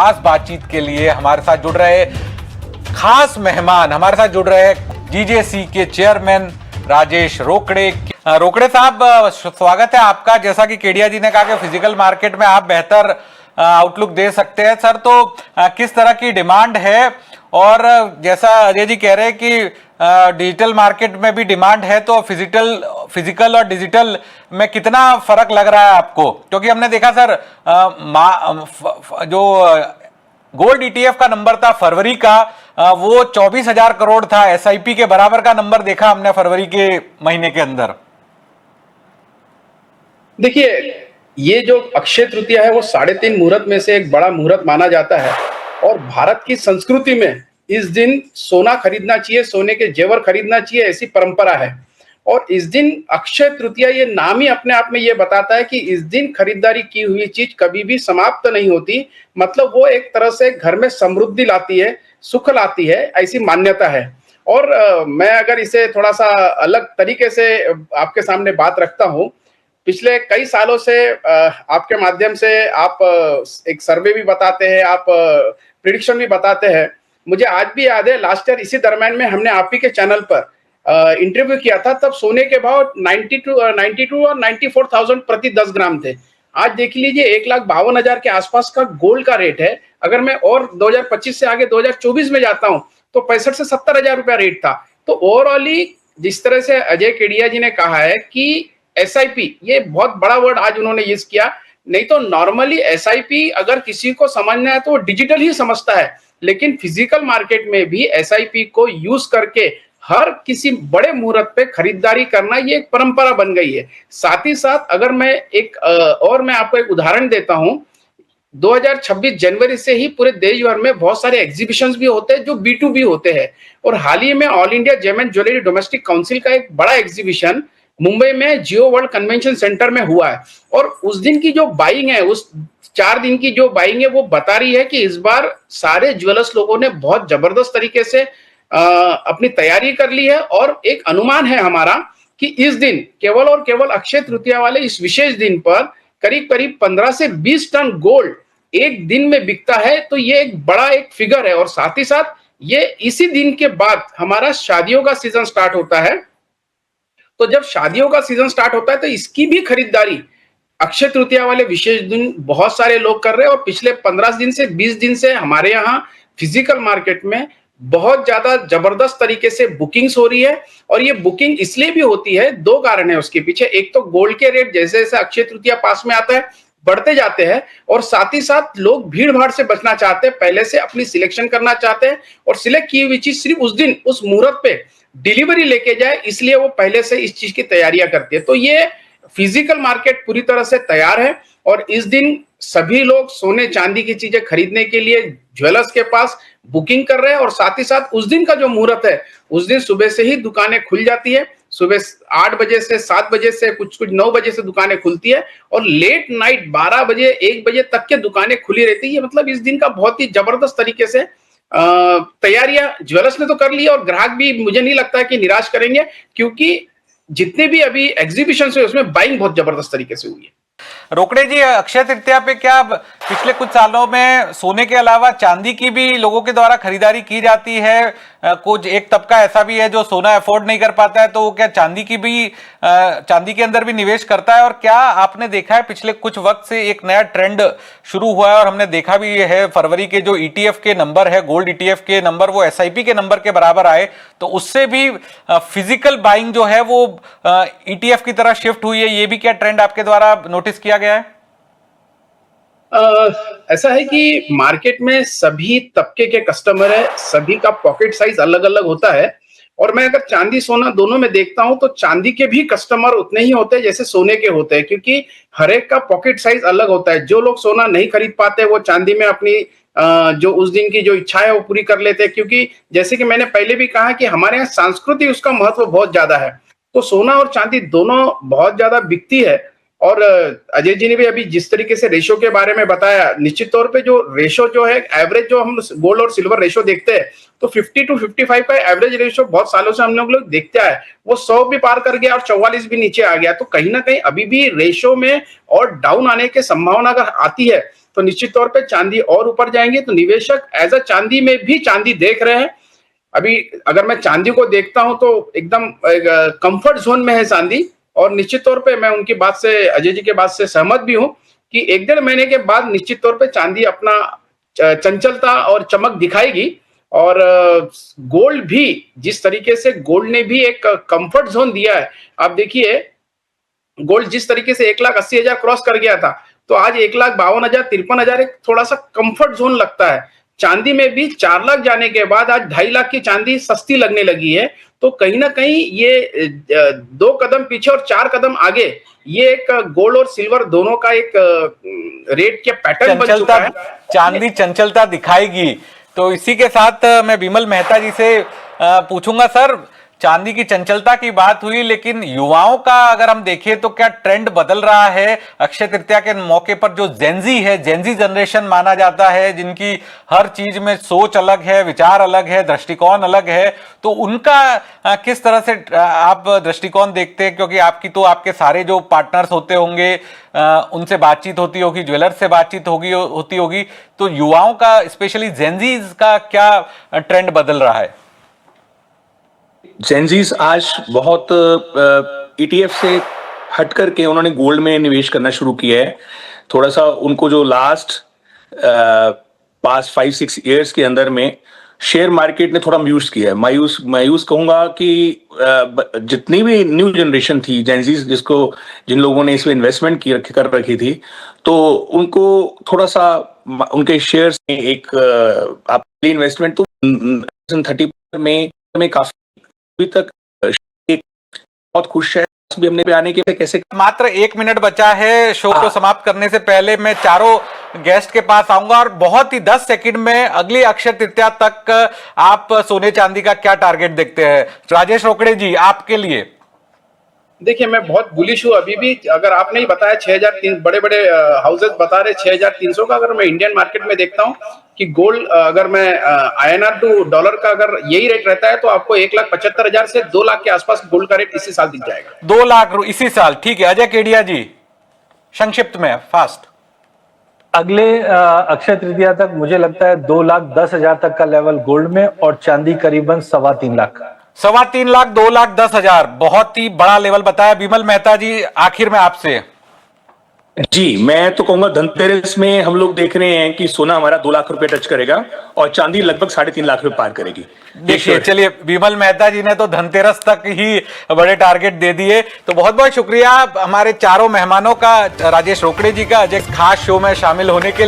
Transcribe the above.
खास बातचीत के लिए हमारे साथ जुड़ रहे खास मेहमान, हमारे साथ जुड़ रहे जीजेसी के चेयरमैन राजेश रोकड़े। रोकड़े साहब, स्वागत है आपका। जैसा कि केडिया जी ने कहा कि फिजिकल मार्केट में आप बेहतर आउटलुक दे सकते हैं सर, तो किस तरह की डिमांड है? और जैसा अजय जी कह रहे हैं कि डिजिटल मार्केट में भी डिमांड है, तो फिजिकल और डिजिटल में कितना फर्क लग रहा है आपको? क्योंकि हमने देखा सर, जो गोल्ड ईटीएफ का नंबर था फरवरी का, वो 24,000 करोड़ था। एसआईपी के बराबर का नंबर देखा हमने फरवरी के महीने के अंदर। देखिए, ये जो अक्षय तृतीया है वो 3.5 मुहूर्त में से एक बड़ा मुहूर्त माना जाता है और भारत की संस्कृति में इस दिन सोना खरीदना चाहिए, सोने के जेवर खरीदना चाहिए, ऐसी परंपरा है। और इस दिन अक्षय तृतीया, ये नाम ही अपने आप में ये बताता है कि इस दिन खरीदारी की हुई चीज कभी भी समाप्त नहीं होती। मतलब वो एक तरह से घर में समृद्धि लाती है, सुख लाती है, ऐसी मान्यता है। और मैं अगर इसे थोड़ा सा अलग तरीके से आपके सामने बात रखता हूँ, पिछले कई सालों से आपके माध्यम से आप एक सर्वे भी बताते हैं, आप प्रिडिक्शन भी बताते हैं। मुझे आज भी याद है, लास्ट ईयर इसी दरम्यान में हमने आप ही के चैनल पर इंटरव्यू किया था। तब सोने के भाव 92 और 94,000 प्रति 10 ग्राम थे। आज देख लीजिए 1,52,000 के आसपास का गोल्ड का रेट है। अगर मैं और 2025 से आगे 2024 में जाता हूं तो 65 से 70,000 रुपया रेट था। तो ओवरऑली जिस तरह से अजय केडिया जी ने कहा है कि एसआईपी, ये बहुत बड़ा वर्ड आज उन्होंने यूज किया। नहीं तो नॉर्मली एसआईपी अगर किसी को समझना है तो वो डिजिटल ही समझता है, लेकिन फिजिकल मार्केट में भी एसआईपी को यूज करके हर किसी बड़े मुहूर्त पे खरीदारी करना ये एक परंपरा बन गई है। साथ ही साथ अगर मैं मैं आपको एक उदाहरण देता हूं, 2026 जनवरी से ही पूरे देश भर में बहुत सारे एग्जीबिशंस भी होते हैं जो B2B होते हैं। और हाल ही में all India gem and jewellery domestic council का एक बड़ा एग्जीबिशन मुंबई में जियो वर्ल्ड कन्वेंशन सेंटर में हुआ है। और उस दिन की जो बाइंग है, उस 4 दिन की जो बाइंग है, वो बता रही है कि इस बार सारे ज्वेलर्स लोगों ने बहुत जबरदस्त तरीके से अपनी तैयारी कर ली है। और एक अनुमान है हमारा कि इस दिन केवल और केवल अक्षय तृतीया वाले इस विशेष दिन पर करीब करीब 15 से 20 टन गोल्ड एक दिन में बिकता है। तो ये एक बड़ा एक फिगर है। और साथ ही साथ ये इसी दिन के बाद हमारा शादियों का सीजन स्टार्ट होता है। तो जब शादियों का सीजन स्टार्ट होता है तो इसकी भी खरीदारी अक्षय तृतीया वाले विशेष दिन बहुत सारे लोग कर रहे हैं। और पिछले 15 दिन से 20 दिन से हमारे यहाँ फिजिकल मार्केट में बहुत ज्यादा जबरदस्त तरीके से बुकिंग्स हो रही है। और ये बुकिंग इसलिए भी होती है, 2 कारण है उसके पीछे। एक तो गोल्ड के रेट जैसे जैसे अक्षय तृतीया पास में आता है बढ़ते जाते हैं, और साथ ही साथ लोग भीड़ भाड़ से बचना चाहते हैं, पहले से अपनी सिलेक्शन करना चाहते हैं और सिलेक्ट की हुई चीज सिर्फ उस दिन उस मुहूर्त पे डिलीवरी लेके जाए, इसलिए वो पहले से इस चीज की तैयारियां करती है। तो ये फिजिकल मार्केट पूरी तरह से तैयार है। और इस दिन सभी लोग सोने चांदी की चीजें खरीदने के लिए ज्वेलर्स के पास बुकिंग कर रहे हैं। और साथ ही साथ उस दिन का जो मुहूर्त है, उस दिन सुबह से ही दुकानें खुल जाती है। सुबह 8 बजे से 7 बजे से कुछ 9 बजे से दुकानें खुलती है और लेट नाइट 12 बजे 1 बजे तक के दुकानें खुली रहती है। मतलब इस दिन का बहुत ही जबरदस्त तरीके से तैयारियां ज्वेलर्स ने तो कर ली है और ग्राहक भी मुझे नहीं लगता है कि निराश करेंगे, क्योंकि जितने भी अभी एग्जीबिशन हुए उसमें बाइंग बहुत जबरदस्त तरीके से हुई है। रोकड़े जी, अक्षय तृतीया पे क्या पिछले कुछ सालों में सोने के अलावा चांदी की भी लोगों के द्वारा खरीदारी की जाती है? कुछ एक तबका ऐसा भी है जो सोना अफोर्ड नहीं कर पाता है, तो वो क्या चांदी के अंदर भी निवेश करता है? और क्या आपने देखा है पिछले कुछ वक्त से एक नया ट्रेंड शुरू हुआ है और हमने देखा भी है, फरवरी के जो ईटीएफ के नंबर है, गोल्ड ईटीएफ के नंबर, वो एसआईपी के नंबर के बराबर आए, तो उससे भी फिजिकल बाइंग जो है वो ईटीएफ की तरह शिफ्ट हुई है। ये भी क्या ट्रेंड आपके द्वारा नोटिस किया गया है? ऐसा है कि मार्केट में सभी तबके के कस्टमर है, सभी का पॉकेट साइज अलग अलग होता है। और मैं अगर चांदी सोना दोनों में देखता हूं तो चांदी के भी कस्टमर उतने ही होते हैं जैसे सोने के होते हैं, क्योंकि हर एक का पॉकेट साइज अलग होता है। जो लोग सोना नहीं खरीद पाते वो चांदी में अपनी जो उस दिन की जो इच्छा है वो पूरी कर लेते हैं, क्योंकि जैसे कि मैंने पहले भी कहा कि हमारे यहाँ संस्कृति उसका महत्व बहुत ज्यादा है। तो सोना और चांदी दोनों बहुत ज्यादा बिकती है। और अजय जी ने भी अभी जिस तरीके से रेशो के बारे में बताया, निश्चित तौर पे जो रेशो जो है एवरेज, जो हम गोल्ड और सिल्वर रेशो देखते हैं तो 50 to 55 का एवरेज रेशो बहुत सालों से हम लोग देखते आए, वो 100 भी पार कर गया और 44 भी नीचे आ गया। तो कहीं ना कहीं अभी भी रेशो में और डाउन आने की संभावना अगर आती है तो निश्चित तौर पे चांदी और ऊपर जाएंगे। तो निवेशक एज अ चांदी में भी चांदी देख रहे हैं। अभी अगर मैं चांदी को देखता हूं तो एकदम कंफर्ट जोन में है चांदी, और निश्चित तौर पे मैं उनकी बात से, अजय जी के बात से सहमत भी हूं कि 1-1.5 महीने के बाद निश्चित तौर पे चांदी अपना चंचलता और चमक दिखाएगी। और गोल्ड भी, जिस तरीके से गोल्ड ने भी एक कंफर्ट जोन दिया है, आप देखिए गोल्ड जिस तरीके से 1,80,000 क्रॉस कर गया था, तो आज 1,52,000 53,000 एक थोड़ा सा कंफर्ट जोन लगता है। चांदी में भी 4 लाख जाने के बाद आज 2.5 लाख की चांदी सस्ती लगने लगी है। तो कहीं ना कहीं ये 2 कदम पीछे और 4 कदम आगे, ये एक गोल्ड और सिल्वर दोनों का एक रेट के पैटर्न बन चुका है। चांदी चंचलता दिखाएगी। तो इसी के साथ मैं विमल मेहता जी से पूछूंगा, सर चांदी की चंचलता की बात हुई, लेकिन युवाओं का अगर हम देखें तो क्या ट्रेंड बदल रहा है? अक्षय तृतीया के मौके पर जो जेनजी है, जेनजी जनरेशन माना जाता है, जिनकी हर चीज में सोच अलग है, विचार अलग है, दृष्टिकोण अलग है, तो उनका किस तरह से आप दृष्टिकोण देखते हैं? क्योंकि आपकी तो आपके सारे जो पार्टनर्स होते होंगे उनसे बातचीत होती होगी, ज्वेलर्स से बातचीत होती होगी, तो युवाओं का, स्पेशली जेनजीज का क्या ट्रेंड बदल रहा है? जेनजीज आज बहुत ETF से हट करके उन्होंने गोल्ड में निवेश करना शुरू किया है। थोड़ा सा उनको जो लास्ट पास्ट 5-6 ईयर्स के अंदर में शेयर मार्केट ने थोड़ा मायूस किया है। मायूस कहूंगा कि जितनी भी न्यू जनरेशन थी जेनजीज, जिन लोगों ने इसमें इन्वेस्टमेंट कर रखी थी, तो उनको थोड़ा सा उनके शेयर्स में एक आपकी इन्वेस्टमेंट तो 30 में काफी अभी तक बहुत खुश है। भी हमने आने के कैसे। मात्र 1 मिनट बचा है शो को समाप्त करने से पहले मैं चारों गेस्ट के पास आऊंगा और बहुत ही 10 सेकंड में अगली अक्षय तृतीया तक आप सोने चांदी का क्या टारगेट देखते हैं? राजेश रोकड़े जी, आपके लिए। देखिए, मैं बहुत बुलिश हूँ अभी भी। अगर आपने ही बताया 6,300, बड़े बड़े हाउसेस बता रहे 6,300 का, अगर मैं इंडियन मार्केट में देखता हूँ कि गोल्ड, अगर मैं INR टू डॉलर का अगर यही रेट रहता है तो आपको 1,75,000 से 2 लाख के आसपास गोल्ड का रेट इसी साल दिख जाएगा। 2 लाख इसी साल, ठीक है। अजय केडिया जी, संक्षिप्त में, फास्ट। अगले अक्षय तृतीया तक मुझे लगता है 2,10,000 तक का लेवल गोल्ड में, और चांदी करीबन 3.25 लाख। 3.25 लाख, 2,10,000, बहुत ही बड़ा लेवल बताया। विमल मेहता जी, आखिर में आपसे। जी, मैं तो कहूंगा धनतेरस में हम लोग देख रहे हैं कि सोना हमारा 2 लाख रुपए टच करेगा और चांदी लगभग 3.5 लाख रुपए पार करेगी। देखिए, चलिए, विमल मेहता जी ने तो धनतेरस तक ही बड़े टारगेट दे दिए। तो बहुत बहुत शुक्रिया हमारे चारों मेहमानों का, राजेश रोकड़े जी का, आज एक खास शो में शामिल होने के लिए।